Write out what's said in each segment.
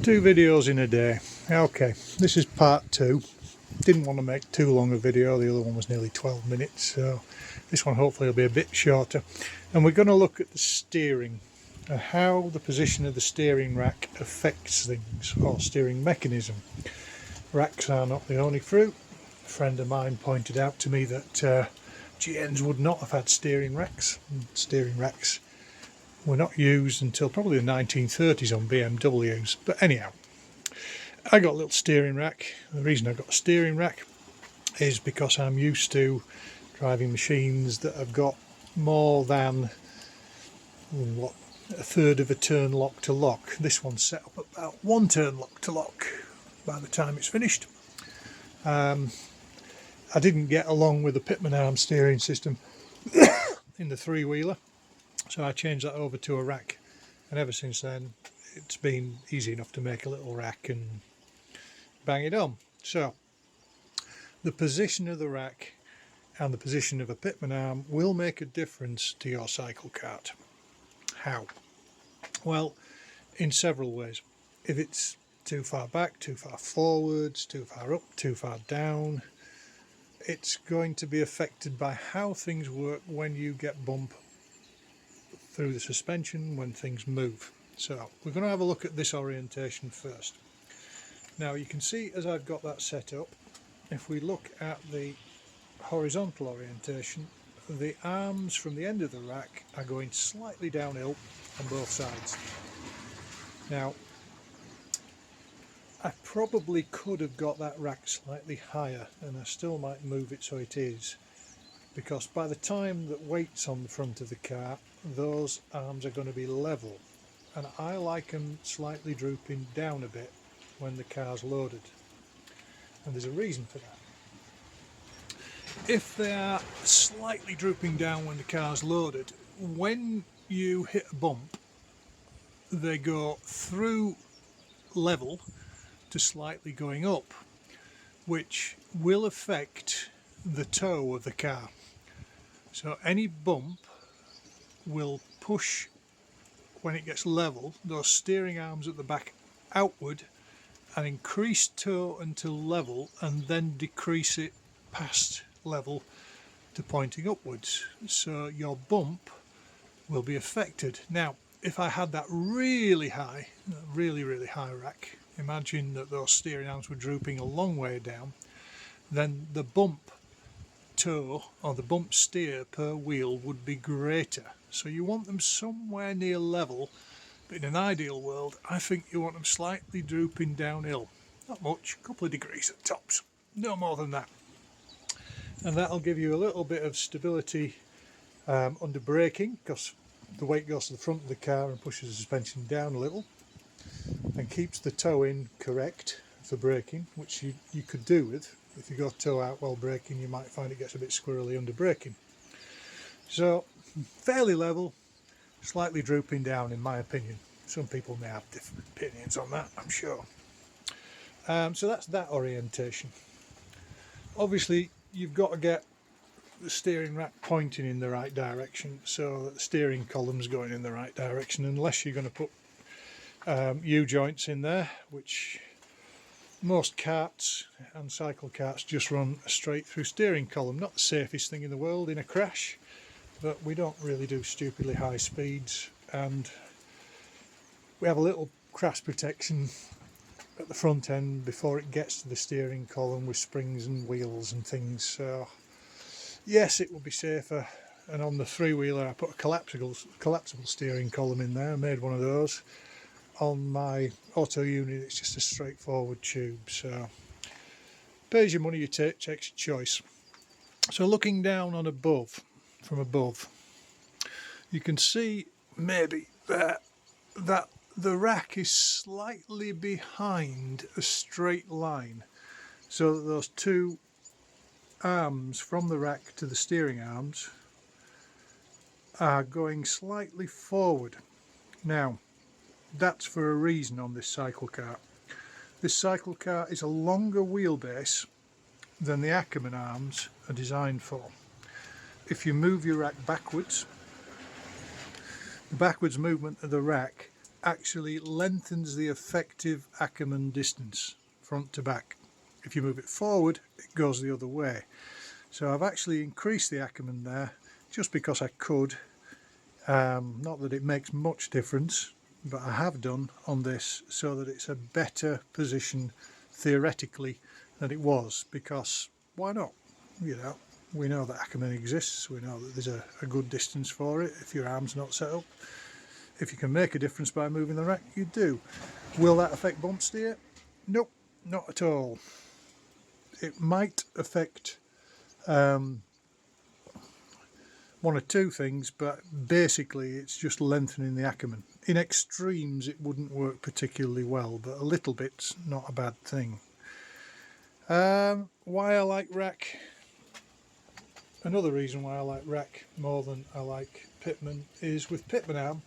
Two videos in a day. Okay, this is part two. Didn't want to make too long a video, the other one was nearly 12 minutes, so this one hopefully will be a bit shorter. And we're going to look at the steering and how the position of the steering rack affects things, or steering mechanism. Racks are not the only fruit. A friend of mine pointed out to me that GNs would not have had steering racks. Steering racks were not used until probably the 1930s on BMWs. But anyhow, I got a little steering rack. The reason I got a steering rack is because I'm used to driving machines that have got more than a third of a turn lock to lock. This one's set up about 1 turn lock to lock by the time it's finished. I didn't get along with the pitman arm steering system in the three-wheeler, so I changed that over to a rack, and ever since then it's been easy enough to make a little rack and bang it on. So the position of the rack and the position of a pitman arm will make a difference to your CycleKart. How? Well, in several ways. If it's too far back, too far forwards, too far up, too far down, it's going to be affected by how things work when you get bump through the suspension, when things move. So we're going to have a look at this orientation first. Now you can see as I've got that set up, if we look at the horizontal orientation, the arms from the end of the rack are going slightly downhill on both sides. Now I probably could have got that rack slightly higher, and I still might move it so it is, because by the time that weight's on the front of the car, those arms are going to be level, and I like them slightly drooping down a bit when the car's loaded, and there's a reason for that. If they are slightly drooping down when the car's loaded, when you hit a bump they go through level to slightly going up, which will affect the toe of the car. So any bump will push, when it gets level, those steering arms at the back outward and increase toe until level, and then decrease it past level to pointing upwards. So your bump will be affected. Now if I had that really high, really high rack, imagine that those steering arms were drooping a long way down, then the bump toe or the bump steer per wheel would be greater. So you want them somewhere near level, but in an ideal world I think you want them slightly drooping downhill. Not much, a couple of degrees at tops, no more than that. And that'll give you a little bit of stability under braking, because the weight goes to the front of the car and pushes the suspension down a little and keeps the toe in correct for braking, which you could do with. If you go toe out while braking, you might find it gets a bit squirrely under braking. So fairly level, slightly drooping down in my opinion. Some people may have different opinions on that, I'm sure. So that's that orientation. Obviously you've got to get the steering rack pointing in the right direction so that the steering column's going in the right direction, unless you're going to put U-joints in there, which most karts and CycleKarts just run a straight through steering column. Not the safest thing in the world in a crash, but we don't really do stupidly high speeds, and we have a little crash protection at the front end before it gets to the steering column with springs and wheels and things. So yes, it will be safer. And on the three-wheeler I put a collapsible steering column in there. I made one of those. On my auto unit it's just a straightforward tube, so pays your money you take, takes your choice. So looking down on from above, you can see maybe that the rack is slightly behind a straight line, so that those two arms from the rack to the steering arms are going slightly forward. Now that's for a reason on this CycleKart. This CycleKart is a longer wheelbase than the Ackermann arms are designed for. If you move your rack backwards, the backwards movement of the rack actually lengthens the effective Ackermann distance front to back. If you move it forward, it goes the other way. So I've actually increased the Ackermann there just because I could. Not that it makes much difference, but I have done on this so that it's a better position theoretically than it was, because why not? You know, we know that Ackermann exists, we know that there's a good distance for it if your arm's not set up. If you can make a difference by moving the rack, you do. Will that affect bump steer? Nope, not at all. It might affect one or two things, but basically it's just lengthening the Ackermann. In extremes it wouldn't work particularly well, but a little bit's not a bad thing. Why I like rack? Another reason why I like rack more than I like pitman is with pitman arm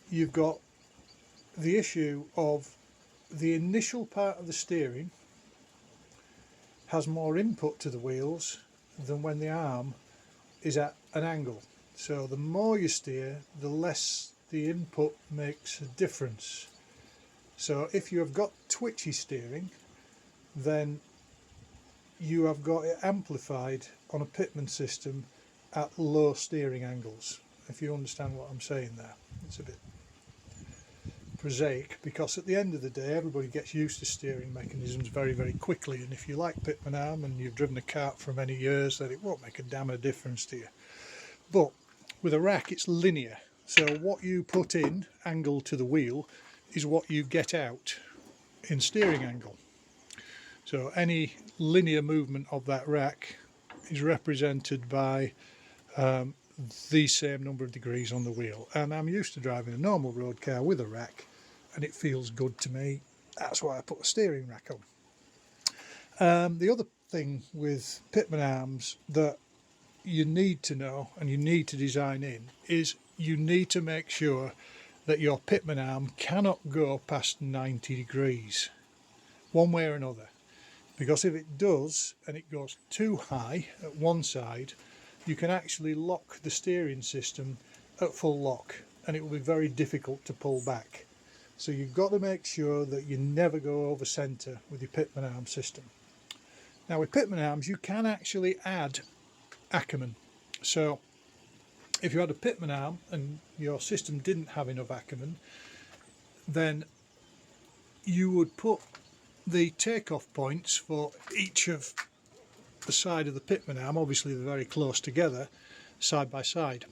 you've got the issue of the initial part of the steering has more input to the wheels than when the arm is at an angle. So the more you steer, the less the input makes a difference. So if you have got twitchy steering, then you have got it amplified on a pitman system at low steering angles. If you understand what I'm saying there, it's a bit prosaic, because at the end of the day everybody gets used to steering mechanisms very, very quickly, and if you like pitman arm and you've driven a kart for many years, then it won't make a damn of a difference to you. But with a rack it's linear, so what you put in angle to the wheel is what you get out in steering angle. So any linear movement of that rack is represented by the same number of degrees on the wheel, and I'm used to driving a normal road car with a rack and it feels good to me. That's why I put a steering rack on. The other thing with pitman arms that you need to know and you need to design in is you need to make sure that your pitman arm cannot go past 90 degrees one way or another, because if it does and it goes too high at one side, you can actually lock the steering system at full lock and it will be very difficult to pull back. So you've got to make sure that you never go over centre with your pitman arm system. Now with pitman arms you can actually add Ackermann. So if you had a pitman arm and your system didn't have enough Ackermann, then you would put the takeoff points for each of the side of the pitman arm, obviously they're very close together, side by side.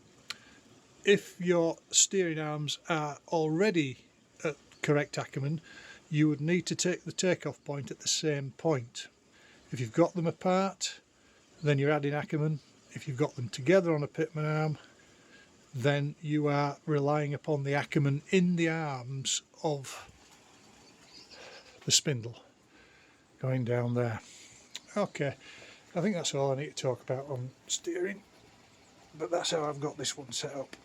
If your steering arms are already at correct Ackermann, you would need to take the takeoff point at the same point. If you've got them apart, then you're adding Ackermann. If you've got them together on a pitman arm, then you are relying upon the Ackermann in the arms of the spindle going down there. Okay, I think that's all I need to talk about on steering, but that's how I've got this one set up.